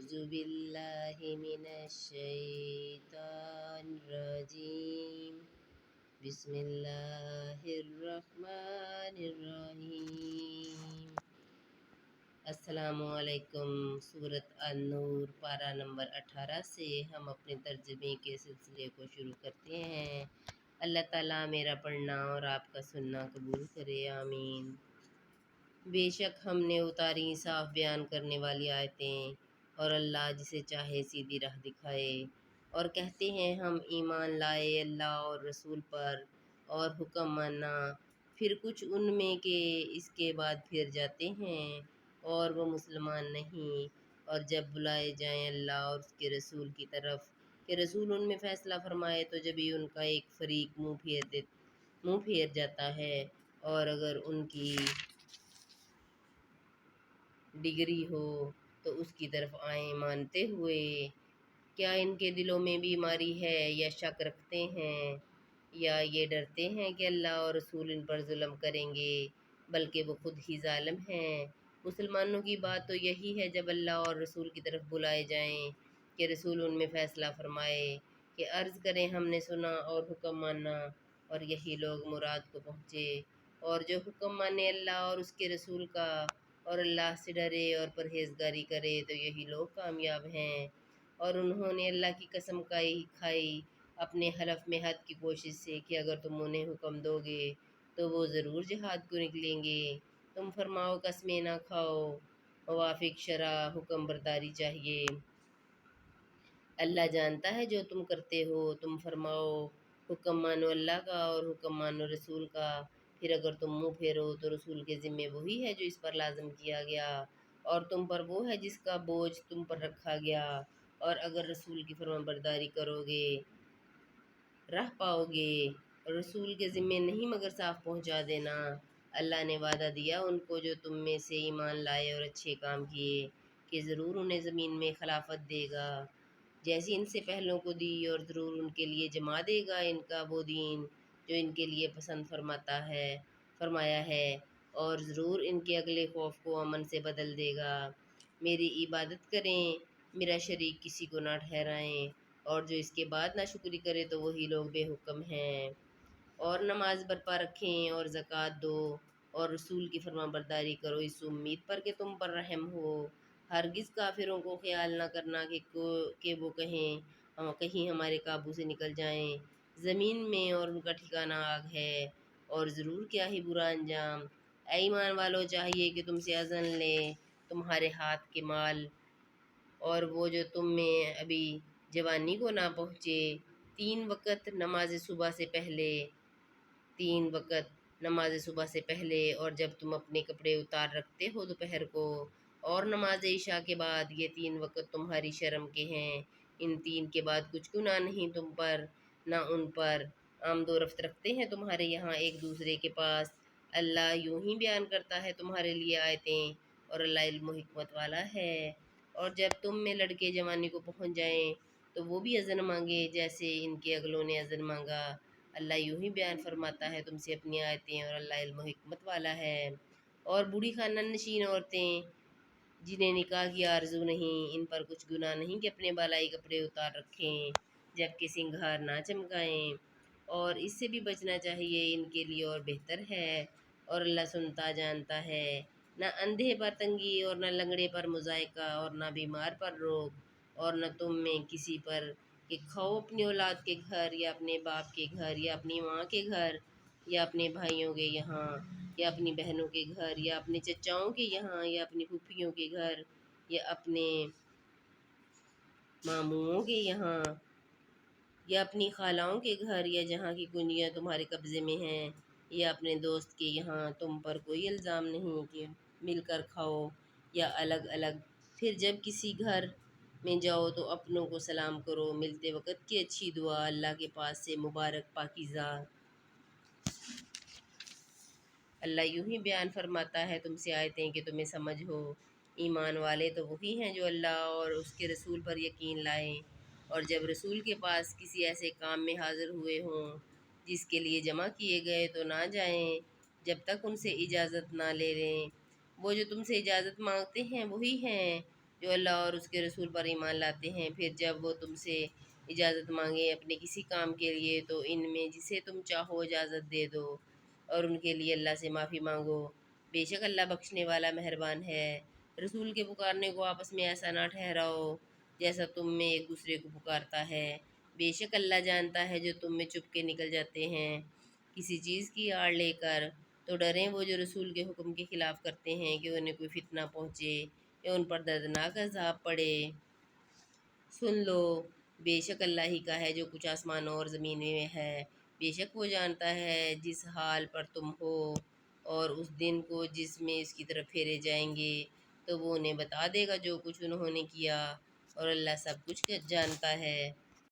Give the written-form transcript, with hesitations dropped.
أعوذ بالله من الشيطان الرجيم بسم الله الرحمن الرحیم۔ السلام علیکم۔ سورۃ النور پارہ نمبر 18 سے ہم اپنے ترجمے کے سلسلے کو شروع کرتے ہیں۔ اللہ تعالیٰ میرا پڑھنا اور آپ کا سننا قبول کرے، آمین۔ بے شک ہم نے اتاری صاف بیان کرنے والی آیتیں، اور اللہ جسے چاہے سیدھی راہ دکھائے۔ اور کہتے ہیں ہم ایمان لائے اللہ اور رسول پر اور حکم مانا، پھر کچھ ان میں کہ اس کے بعد پھر جاتے ہیں اور وہ مسلمان نہیں، اور جب بلائے جائیں اللہ اور اس کے رسول کی طرف کہ رسول ان میں فیصلہ فرمائے تو جبھی ان کا ایک فریق منہ پھیر جاتا ہے، اور اگر ان کی ڈگری ہو تو اس کی طرف آئیں مانتے ہوئے۔ کیا ان کے دلوں میں بیماری ہے یا شک رکھتے ہیں یا یہ ڈرتے ہیں کہ اللہ اور رسول ان پر ظلم کریں گے، بلکہ وہ خود ہی ظالم ہیں۔ مسلمانوں کی بات تو یہی ہے جب اللہ اور رسول کی طرف بلائے جائیں کہ رسول ان میں فیصلہ فرمائے کہ عرض کریں ہم نے سنا اور حکم مانا، اور یہی لوگ مراد کو پہنچے۔ اور جو حکم مانے اللہ اور اس کے رسول کا اور اللہ سے ڈرے اور پرہیزگاری کرے تو یہی لوگ کامیاب ہیں۔ اور انہوں نے اللہ کی قسم کھائی اپنے حلف میں حد کی کوشش سے کہ اگر تم انہیں حکم دو گے تو وہ ضرور جہاد کو نکلیں گے۔ تم فرماؤ قسمیں نہ کھاؤ، موافق شرع حکم برداری چاہیے۔ اللہ جانتا ہے جو تم کرتے ہو۔ تم فرماؤ حکم مانو اللہ کا اور حکم مانو رسول کا، پھر اگر تم منہ پھیرو تو رسول کے ذمے وہی ہے جو اس پر لازم کیا گیا، اور تم پر وہ ہے جس کا بوجھ تم پر رکھا گیا، اور اگر رسول کی فرمان برداری کرو گے راہ پاؤ گے۔ رسول کے ذمے نہیں مگر صاف پہنچا دینا۔ اللہ نے وعدہ دیا ان کو جو تم میں سے ایمان لائے اور اچھے کام کیے کہ ضرور انہیں زمین میں خلافت دے گا جیسی ان سے پہلوں کو دی، اور ضرور ان کے لیے جما دے گا ان کا وہ دین جو ان کے لیے پسند فرمایا ہے، اور ضرور ان کے اگلے خوف کو امن سے بدل دے گا۔ میری عبادت کریں، میرا شریک کسی کو نہ ٹھہرائیں، اور جو اس کے بعد ناشکری کرے تو وہی لوگ بے حکم ہیں۔ اور نماز برپا رکھیں اور زکوٰۃ دو اور رسول کی فرمان برداری کرو اس امید پر کہ تم پر رحم ہو۔ ہرگز کافروں کو خیال نہ کرنا کہ وہ کہیں ہمارے قابو سے نکل جائیں زمین میں، اور ان کا ٹھکانہ آگ ہے، اور ضرور کیا ہی برا انجام۔ اے ایمان والو، چاہیے کہ تم سے اذن لیں تمہارے ہاتھ کے مال اور وہ جو تم میں ابھی جوانی کو نہ پہنچے، 3 وقت نماز صبح سے پہلے، اور جب تم اپنے کپڑے اتار رکھتے ہو دوپہر کو، اور نماز عشاء کے بعد، یہ 3 وقت تمہاری شرم کے ہیں۔ ان 3 کے بعد کچھ گناہ نہیں تم پر نہ ان پر۔ آمد و رفت رکھتے ہیں تمہارے یہاں ایک دوسرے کے پاس۔ اللہ یوں ہی بیان کرتا ہے تمہارے لیے آیتیں، اور اللہ علم و حکمت والا ہے۔ اور جب تم میں لڑکے جوانی کو پہنچ جائیں تو وہ بھی اذن مانگے جیسے ان کے اگلوں نے اذن مانگا۔ اللہ یوں ہی بیان فرماتا ہے تم سے اپنی آیتیں، اور اللہ علم و حکمت والا ہے۔ اور بوڑھی خانہ نشین عورتیں جنہیں نکاح کی آرزو نہیں، ان پر کچھ گناہ نہیں کہ اپنے بالائی کپڑے اتار رکھیں جبکہ سنگھار نہ چمکائیں، اور اس سے بھی بچنا چاہیے ان کے لیے اور بہتر ہے۔ اور اللہ سنتا جانتا ہے۔ نہ اندھے پر تنگی اور نہ لنگڑے پر مضائقہ، اور نہ بیمار پر روک، اور نہ تم میں کسی پر کہ کھاؤ اپنی اولاد کے گھر یا اپنے باپ کے گھر یا اپنی ماں کے گھر یا اپنے بھائیوں کے یہاں یا اپنی بہنوں کے گھر یا اپنے چچاؤں کے یہاں یا اپنی پھوپھیوں کے گھر یا اپنے ماموؤں کے یہاں یا اپنی خالاؤں کے گھر، یا جہاں کی کنجیاں تمہارے قبضے میں ہیں، یا اپنے دوست کے یہاں۔ تم پر کوئی الزام نہیں کہ مل کر کھاؤ یا الگ الگ۔ پھر جب کسی گھر میں جاؤ تو اپنوں کو سلام کرو، ملتے وقت کی اچھی دعا اللہ کے پاس سے مبارک پاکیزہ۔ اللہ یوں ہی بیان فرماتا ہے تم سے آیتیں کہ تمہیں سمجھ ہو۔ ایمان والے تو وہی ہیں جو اللہ اور اس کے رسول پر یقین لائیں، اور جب رسول کے پاس کسی ایسے کام میں حاضر ہوئے ہوں جس کے لیے جمع کیے گئے تو نہ جائیں جب تک ان سے اجازت نہ لے لیں۔ وہ جو تم سے اجازت مانگتے ہیں وہی ہیں جو اللہ اور اس کے رسول پر ایمان لاتے ہیں، پھر جب وہ تم سے اجازت مانگیں اپنے کسی کام کے لیے تو ان میں جسے تم چاہو اجازت دے دو، اور ان کے لیے اللہ سے معافی مانگو، بے شک اللہ بخشنے والا مہربان ہے۔ رسول کے پکارنے کو آپس میں ایسا نہ ٹھہراؤ جیسا تم میں ایک دوسرے کو پکارتا ہے، بے شک اللہ جانتا ہے جو تم میں چھپ کے نکل جاتے ہیں کسی چیز کی آڑ لے کر۔ تو ڈریں وہ جو رسول کے حکم کے خلاف کرتے ہیں کہ انہیں کوئی فتنہ پہنچے یا ان پر دردناک عذاب پڑے۔ سن لو، بے شک اللہ ہی کا ہے جو کچھ آسمانوں اور زمین میں ہے، بے شک وہ جانتا ہے جس حال پر تم ہو، اور اس دن کو جس میں اس کی طرف پھیرے جائیں گے تو وہ انہیں بتا دے گا جو کچھ انہوں نے کیا، اور اللہ سب کچھ جانتا ہے۔